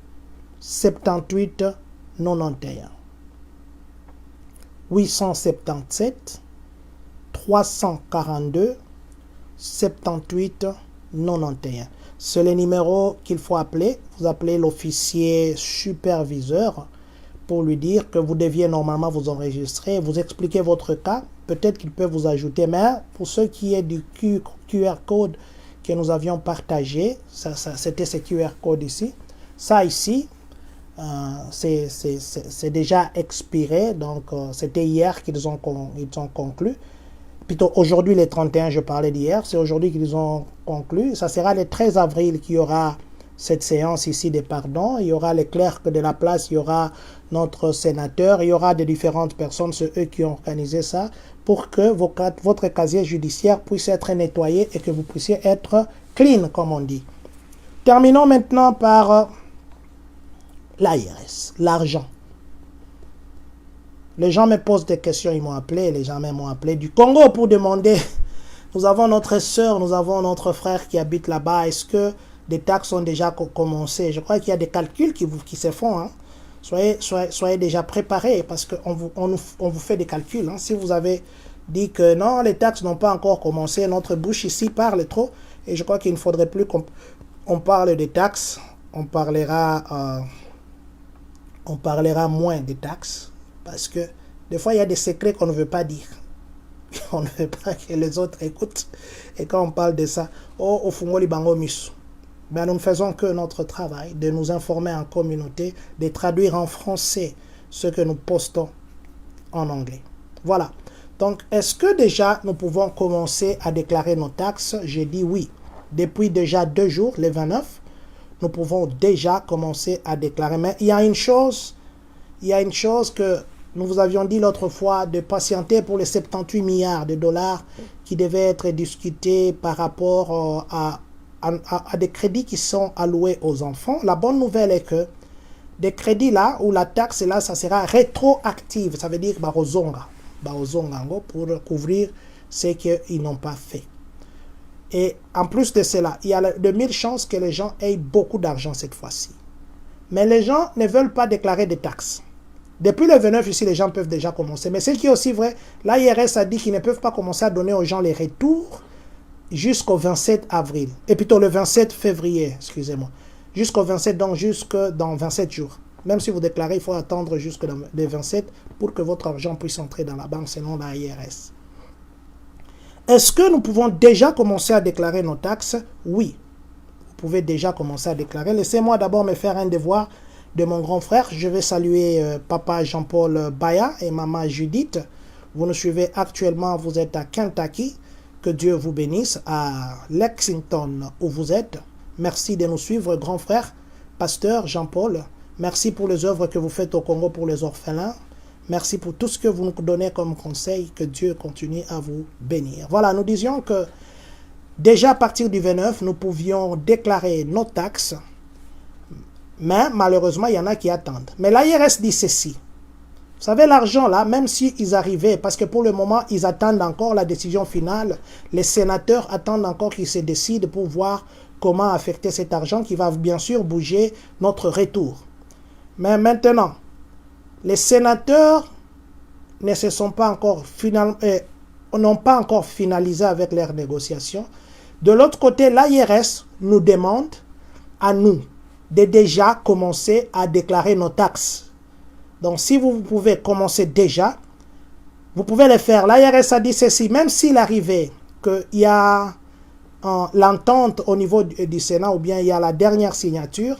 78 91. 877 342 78 91. C'est le numéro qu'il faut appeler. Vous appelez l'officier superviseur pour lui dire que vous deviez normalement vous enregistrer, vous expliquer votre cas. Peut-être qu'il peut vous ajouter, mais pour ce qui est du QR code que nous avions partagé, c'était ce QR code ici. Ça ici, c'est déjà expiré, donc c'était hier qu'ils ont conclu. Plutôt aujourd'hui, les 31, je parlais d'hier, c'est aujourd'hui qu'ils ont conclu. Ça sera le 13 avril qu'il y aura cette séance ici des pardons. Il y aura les clercs de la place, il y aura notre sénateur, il y aura de différentes personnes, c'est eux qui ont organisé ça, pour que votre casier judiciaire puisse être nettoyé et que vous puissiez être clean, comme on dit. Terminons maintenant par l'ARS, l'argent. Les gens me posent des questions, ils m'ont appelé, les gens m'ont appelé du Congo pour demander, nous avons notre soeur, nous avons notre frère qui habite là-bas, est-ce que des taxes ont déjà commencé? Je crois qu'il y a des calculs qui se font. Hein. Soyez déjà préparés parce qu'on vous fait des calculs. Hein. Si vous avez dit que non, les taxes n'ont pas encore commencé, notre bouche ici parle trop, et je crois qu'il ne faudrait plus qu'on parle des taxes, on parlera moins des taxes. Parce que des fois, il y a des secrets qu'on ne veut pas dire. On ne veut pas que les autres écoutent. Et quand on parle de ça, au Fungoli Bango Misu. Ben, nous ne faisons que notre travail de nous informer en communauté, de traduire en français ce que nous postons en anglais. Voilà. Donc, est-ce que déjà nous pouvons commencer à déclarer nos taxes? J'ai dit oui. Depuis déjà 2 jours, les 29, nous pouvons déjà commencer à déclarer. Mais il y a une chose que nous vous avions dit l'autre fois, de patienter pour les 78 milliards de dollars qui devaient être discutés par rapport à des crédits qui sont alloués aux enfants. La bonne nouvelle est que des crédits là, ou la taxe là, ça sera rétroactive. Ça veut dire barozonga pour couvrir ce qu'ils n'ont pas fait. Et en plus de cela, il y a de 1000 chances que les gens aient beaucoup d'argent cette fois-ci. Mais les gens ne veulent pas déclarer des taxes. Depuis le 29, ici, les gens peuvent déjà commencer. Mais ce qui est aussi vrai, l'ARS a dit qu'ils ne peuvent pas commencer à donner aux gens les retours jusqu'au 27 avril. Et plutôt le 27 février, excusez-moi. Jusqu'au 27, donc jusque dans 27 jours. Même si vous déclarez, il faut attendre jusque le 27 pour que votre argent puisse entrer dans la banque selon l'ARS. Est-ce que nous pouvons déjà commencer à déclarer nos taxes? Oui. Vous pouvez déjà commencer à déclarer. Laissez-moi d'abord me faire un devoir de mon grand frère. Je vais saluer papa Jean-Paul Baya et maman Judith. Vous nous suivez actuellement, vous êtes à Kentucky. Que Dieu vous bénisse. À Lexington où vous êtes. Merci de nous suivre, grand frère, pasteur Jean-Paul. Merci pour les œuvres que vous faites au Congo pour les orphelins. Merci pour tout ce que vous nous donnez comme conseil. Que Dieu continue à vous bénir. Voilà, nous disions que déjà à partir du 29, nous pouvions déclarer nos taxes. Mais malheureusement, il y en a qui attendent. Mais l'ARS dit ceci. Vous savez, l'argent là, même s'ils arrivaient, parce que pour le moment, ils attendent encore la décision finale. Les sénateurs attendent encore qu'ils se décident pour voir comment affecter cet argent qui va bien sûr bouger notre retour. Mais maintenant, les sénateurs ne se sont pas encore n'ont pas encore finalisé avec leurs négociations. De l'autre côté, l'ARS nous demande à nous de déjà commencer à déclarer nos taxes. Donc, si vous pouvez commencer déjà, vous pouvez le faire. L'ARS a dit ceci, même s'il arrivait qu'il y a l'entente au niveau du Sénat ou bien il y a la dernière signature,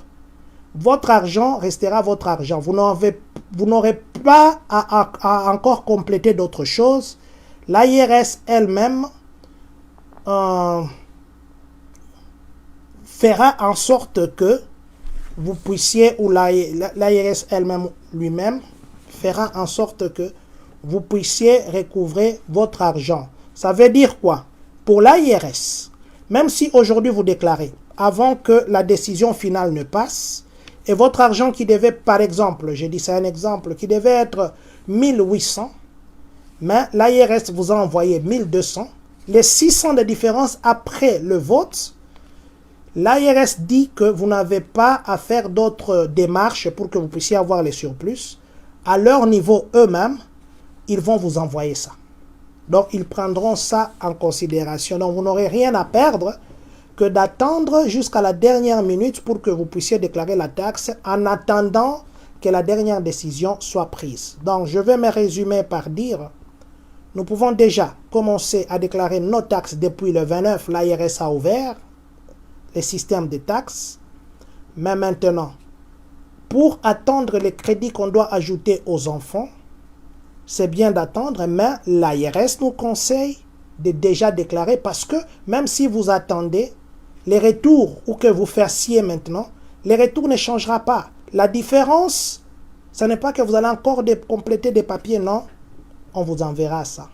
votre argent restera votre argent. Vous n'aurez pas à encore compléter d'autres choses. L'ARS elle-même fera en sorte que vous puissiez, ou l'ARS elle-même lui-même, fera en sorte que vous puissiez recouvrer votre argent. Ça veut dire quoi? Pour l'ARS, même si aujourd'hui vous déclarez, avant que la décision finale ne passe, et votre argent qui devait, par exemple, j'ai dit c'est un exemple, qui devait être 1800, mais l'ARS vous a envoyé 1200, les 600 de différence après le vote, l'ARS dit que vous n'avez pas à faire d'autres démarches pour que vous puissiez avoir les surplus. À leur niveau eux-mêmes, ils vont vous envoyer ça. Donc, ils prendront ça en considération. Donc, vous n'aurez rien à perdre que d'attendre jusqu'à la dernière minute pour que vous puissiez déclarer la taxe en attendant que la dernière décision soit prise. Donc, je vais me résumer par dire, nous pouvons déjà commencer à déclarer nos taxes depuis le 29. L'ARS a ouvert les systèmes de taxes. Mais maintenant, pour attendre les crédits qu'on doit ajouter aux enfants, c'est bien d'attendre, mais l'ARS nous conseille de déjà déclarer parce que même si vous attendez, les retours ou que vous fassiez maintenant, les retours ne changera pas. La différence, ce n'est pas que vous allez encore compléter des papiers, non. On vous enverra ça.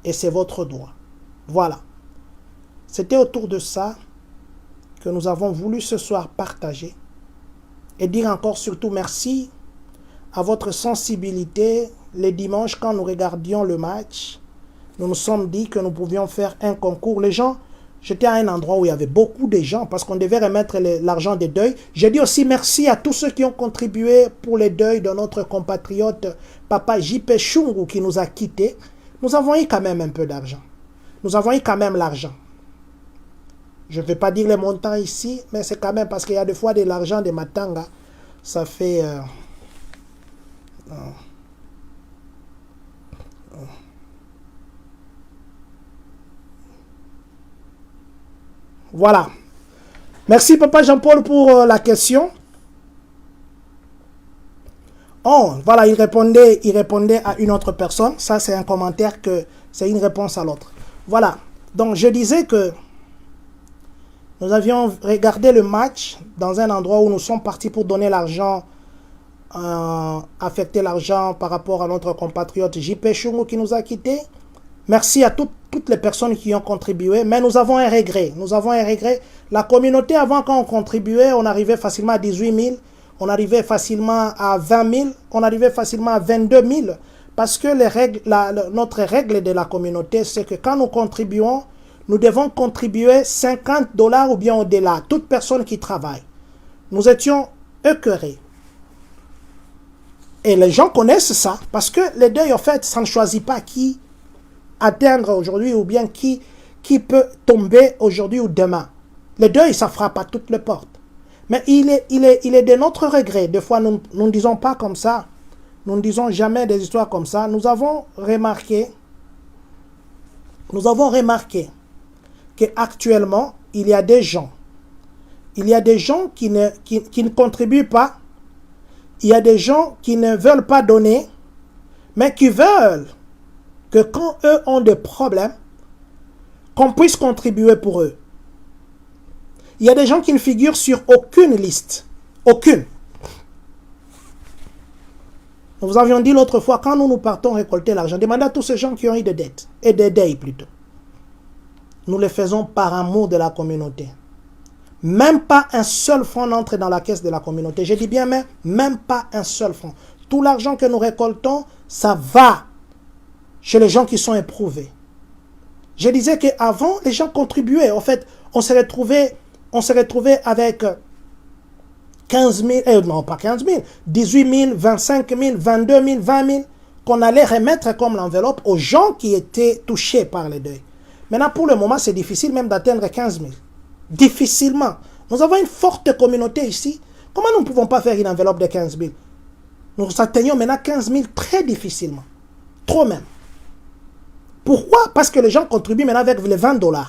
Et c'est votre droit. Voilà. C'était autour de ça que nous avons voulu ce soir partager. Et dire encore surtout merci à votre sensibilité. Les dimanches, quand nous regardions le match, nous nous sommes dit que nous pouvions faire un concours. Les gens, j'étais à un endroit où il y avait beaucoup de gens parce qu'on devait remettre l'argent des deuils. J'ai dit aussi merci à tous ceux qui ont contribué pour les deuils de notre compatriote Papa J.P. Chungu qui nous a quittés. Nous avons eu quand même un peu d'argent. Nous avons eu quand même l'argent. Je ne vais pas dire les montants ici, mais c'est quand même parce qu'il y a des fois de l'argent de Matanga. Ça fait... Voilà. Merci Papa Jean-Paul pour la question. Oh, voilà, il répondait à une autre personne. Ça, c'est un commentaire que c'est une réponse à l'autre. Voilà. Donc, je disais que nous avions regardé le match dans un endroit où nous sommes partis pour donner l'argent, affecter l'argent par rapport à notre compatriote J.P. Chungu qui nous a quittés. Merci à toutes les personnes qui ont contribué, mais nous avons un regret. Nous avons un regret. La communauté, avant, quand on contribuait, on arrivait facilement à 18 000, on arrivait facilement à 20 000, on arrivait facilement à 22 000. Parce que notre règle de la communauté, c'est que quand nous contribuons, nous devons contribuer $50 ou bien au-delà. Toute personne qui travaille. Nous étions écœurés. Et les gens connaissent ça. Parce que les deuils, en fait, ça ne choisit pas qui atteindre aujourd'hui ou bien qui peut tomber aujourd'hui ou demain. Le deuil, ça ne frappe pas toutes les portes. Mais il est de notre regret. Des fois, nous ne disons pas comme ça. Nous ne disons jamais des histoires comme ça. Nous avons remarqué qu'actuellement, il y a des gens. Il y a des gens qui ne contribuent pas. Il y a des gens qui ne veulent pas donner, mais qui veulent que quand eux ont des problèmes, qu'on puisse contribuer pour eux. Il y a des gens qui ne figurent sur aucune liste. Aucune. Nous vous avions dit l'autre fois, quand nous partons récolter l'argent, demandez à tous ces gens qui ont eu des dettes, et des deuils plutôt. Nous le faisons par amour de la communauté. Même pas un seul franc n'entre dans la caisse de la communauté. Je dis bien même pas un seul franc. Tout l'argent que nous récoltons, ça va chez les gens qui sont éprouvés. Je disais qu'avant, les gens contribuaient. En fait, on s'est retrouvé avec 15 000, non pas 15 000, 18 000, 25 000, 22 000, 20 000, qu'on allait remettre comme l'enveloppe aux gens qui étaient touchés par les deuils. Maintenant, pour le moment, c'est difficile même d'atteindre 15 000. Difficilement. Nous avons une forte communauté ici. Comment nous ne pouvons pas faire une enveloppe de 15 000? Nous atteignons maintenant 15 000 très difficilement. Trop même. Pourquoi? Parce que les gens contribuent maintenant avec les $20.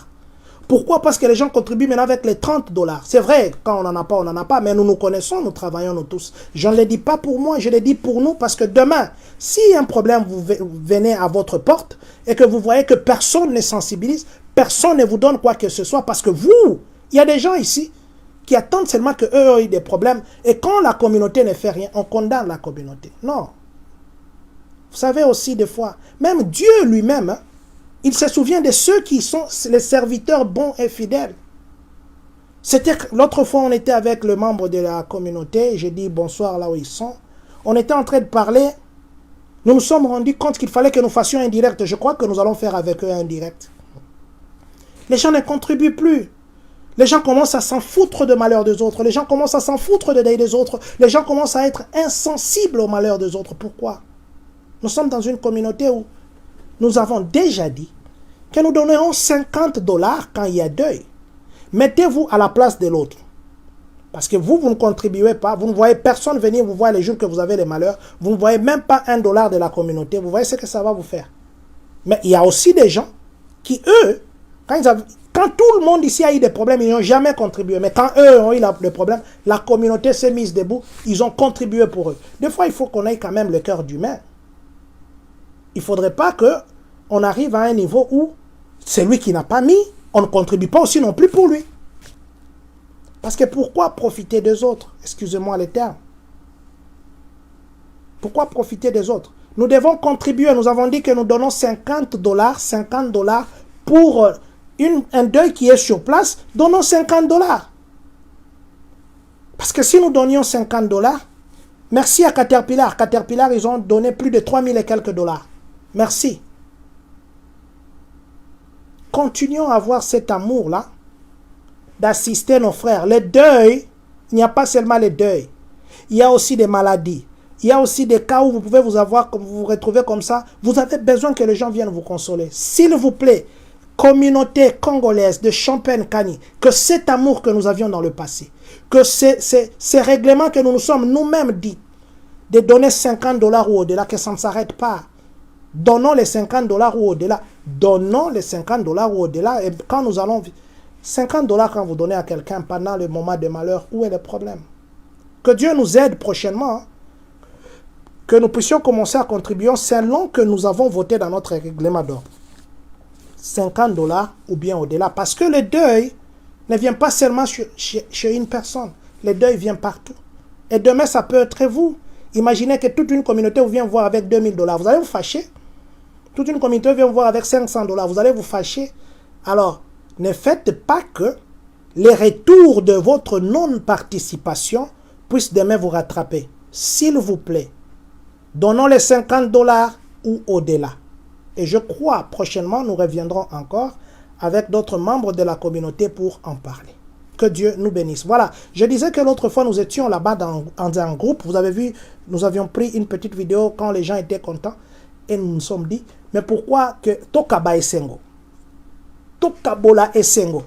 Pourquoi? Parce que les gens contribuent maintenant avec les $30. C'est vrai, quand on n'en a pas, on n'en a pas, mais nous nous connaissons, nous travaillons nous tous. Je ne le dis pas pour moi, je le dis pour nous, parce que demain, si un problème vous venez à votre porte et que vous voyez que personne ne sensibilise, personne ne vous donne quoi que ce soit, parce que vous, il y a des gens ici, qui attendent seulement qu'eux aient des problèmes. Et quand la communauté ne fait rien, on condamne la communauté. Non. Vous savez aussi des fois, même Dieu lui-même, hein, il se souvient de ceux qui sont les serviteurs bons et fidèles. C'était l'autre fois, on était avec le membre de la communauté, j'ai dit bonsoir là où ils sont. On était en train de parler, nous nous sommes rendus compte qu'il fallait que nous fassions un direct. Je crois que nous allons faire avec eux un direct. Les gens ne contribuent plus. Les gens commencent à s'en foutre de malheur des autres. Les gens commencent à s'en foutre de des autres. Les gens commencent à être insensibles au malheur des autres. Pourquoi? Nous sommes dans une communauté où nous avons déjà dit que nous donnerons 50 $ quand il y a deuil. Mettez-vous à la place de l'autre. Parce que vous ne contribuez pas. Vous ne voyez personne venir vous voir les jours que vous avez les malheurs. Vous ne voyez même pas $1 de la communauté. Vous voyez ce que ça va vous faire. Mais il y a aussi des gens qui, eux, quand tout le monde ici a eu des problèmes, ils n'ont jamais contribué. Mais quand eux ont eu des problèmes, la communauté s'est mise debout. Ils ont contribué pour eux. Des fois, il faut qu'on ait quand même le cœur d'humain. Il ne faudrait pas qu'on arrive à un niveau où celui qui n'a pas mis, on ne contribue pas aussi non plus pour lui. Parce que pourquoi profiter des autres? Excusez-moi les termes. Pourquoi profiter des autres? Nous devons contribuer. Nous avons dit que nous donnons 50 $, pour un deuil qui est sur place. Donnons 50 $. Parce que si nous donnions 50 $, merci à Caterpillar. Caterpillar, ils ont donné plus de 3000 et quelques $. Merci. Continuons à avoir cet amour-là, d'assister nos frères. Les deuils, il n'y a pas seulement les deuils. Il y a aussi des maladies. Il y a aussi des cas où vous pouvez vous retrouver comme ça. Vous avez besoin que les gens viennent vous consoler. S'il vous plaît, communauté congolaise de Champagne-Kani, que cet amour que nous avions dans le passé, que ces règlements que nous nous sommes nous-mêmes dit, de donner 50 $ ou au-delà, que ça ne s'arrête pas. Donnons les 50 $ ou au-delà. Donnons les 50 $ ou au-delà. Et quand nous allons... 50 $ quand vous donnez à quelqu'un pendant le moment de malheur, où est le problème? Que Dieu nous aide prochainement. Hein? Que nous puissions commencer à contribuer selon que nous avons voté dans notre règlement d'ordre. 50 $ ou bien au-delà. Parce que le deuil ne vient pas seulement chez une personne. Le deuil vient partout. Et demain, ça peut être vous. Imaginez que toute une communauté vous vient voir avec 2000 $. Vous allez vous fâcher. Toute une communauté vient vous voir avec 500 $. Vous allez vous fâcher. Alors, ne faites pas que les retours de votre non-participation puissent demain vous rattraper. S'il vous plaît, donnons les 50 $ ou au-delà. Et je crois prochainement, nous reviendrons encore avec d'autres membres de la communauté pour en parler. Que Dieu nous bénisse. Voilà, je disais que l'autre fois, nous étions là-bas dans un groupe. Vous avez vu, nous avions pris une petite vidéo quand les gens étaient contents. Et nous nous sommes dit, mais pourquoi que Tokaba et Sengo? Tokabola et Sengo.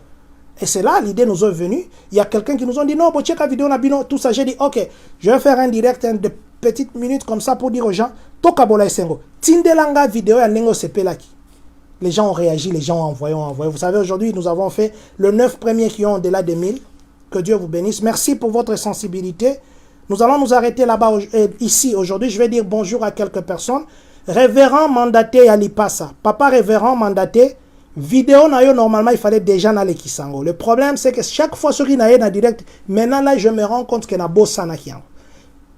Et c'est là, l'idée nous est venue. Il y a quelqu'un qui nous a dit, non, Bocheka vidéo, Nabino, tout ça. J'ai dit, ok, je vais faire un direct de petites minutes comme ça pour dire aux gens, Tokabola et Sengo. Tindelanga vidéo et Nengo Sepelaki. Les gens ont réagi, les gens ont envoyé, Vous savez, aujourd'hui, nous avons fait le 9 premiers qui ont au-delà de 1000. Que Dieu vous bénisse. Merci pour votre sensibilité. Nous allons nous arrêter là-bas, ici, aujourd'hui. Je vais dire bonjour à quelques personnes. Révérend mandaté Alipasa. Papa révérend mandaté. Vidéo normalement il fallait déjà dans Kisango. Le problème c'est que chaque fois sur une direct, maintenant là je me rends compte que na bossa na kiango.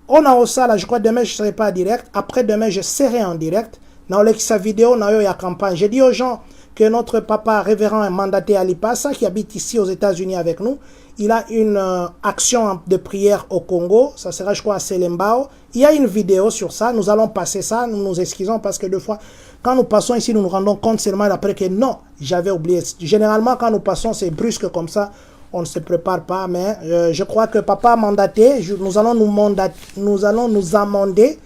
On a ça là, je crois demain je serai pas en direct, après demain je serai en direct. Dans sa vidéo na yo ya campagne. J'ai dit aux gens que notre papa révérend mandaté Alipasa qui habite ici aux États-Unis avec nous, il a une action de prière au Congo, ça sera je crois à Selembao. Il y a une vidéo sur ça, nous allons passer ça, nous nous excusons parce que deux fois quand nous passons ici, nous nous rendons compte seulement après que non, j'avais oublié. Généralement, quand nous passons, c'est brusque comme ça, on ne se prépare pas. Mais je crois que papa a mandaté, nous allons nous amender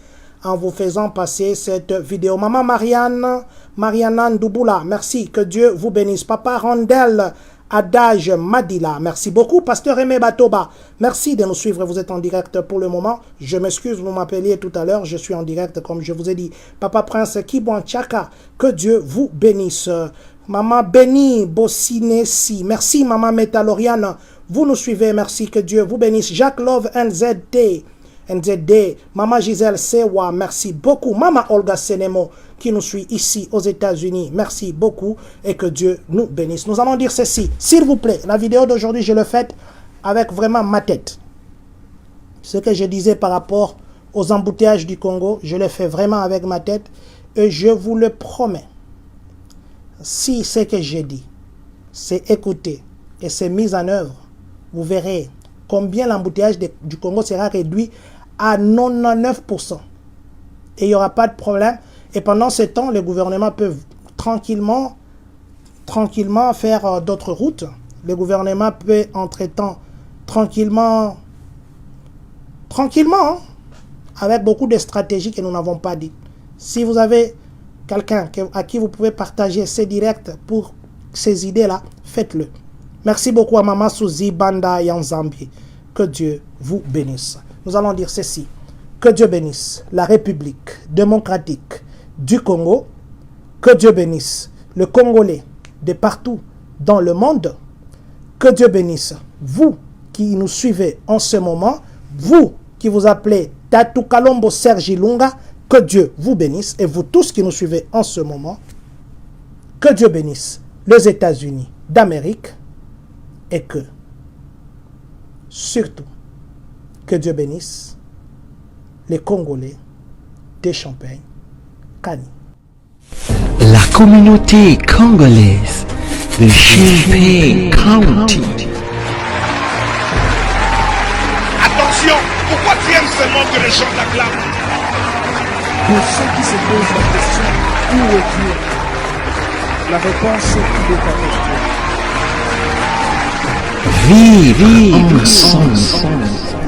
en vous faisant passer cette vidéo. Maman Mariana Ndouboula, merci, que Dieu vous bénisse. Papa Rondel Adage Madila, merci beaucoup. Pasteur Aimé Batoba, merci de nous suivre. Vous êtes en direct pour le moment. Je m'excuse, vous m'appeliez tout à l'heure. Je suis en direct comme je vous ai dit. Papa Prince Kibouan Tchaka, que Dieu vous bénisse. Maman Béni Bossinesi, merci. Maman Métaloriane, vous nous suivez. Merci, que Dieu vous bénisse. Jacques Love NZD, Maman Gisèle Sewa, merci beaucoup. Maman Olga Senemo, qui nous suit ici aux États-Unis, merci beaucoup et que Dieu nous bénisse. Nous allons dire ceci, s'il vous plaît, la vidéo d'aujourd'hui, je l'ai faite avec vraiment ma tête. Ce que je disais par rapport aux embouteillages du Congo, je le fais vraiment avec ma tête et je vous le promets. Si ce que j'ai dit, c'est écouté et c'est mis en œuvre, vous verrez combien l'embouteillage du Congo sera réduit à 99%. Et il n'y aura pas de problème. Et pendant ce temps, le gouvernement peut tranquillement faire d'autres routes. Le gouvernement peut, entre-temps, tranquillement, hein, avec beaucoup de stratégies que nous n'avons pas dites. Si vous avez quelqu'un à qui vous pouvez partager ces directs pour ces idées-là, faites-le. Merci beaucoup à Mama Suzy Banda Yanzambi. Que Dieu vous bénisse. Nous allons dire ceci. Que Dieu bénisse la République démocratique du Congo. Que Dieu bénisse le Congolais de partout dans le monde. Que Dieu bénisse vous qui nous suivez en ce moment. Vous qui vous appelez Tatou Kalombo Sergi Lunga. Que Dieu vous bénisse. Et vous tous qui nous suivez en ce moment. Que Dieu bénisse les États-Unis d'Amérique. Et que, surtout, que Dieu bénisse les Congolais de Champagne, Kani. La communauté congolaise de Champagne County. Attention, pourquoi tu aimes seulement que les gens t'acclament? Pour ceux qui se posent la question, où est Dieu? La réponse est Vive ensemble.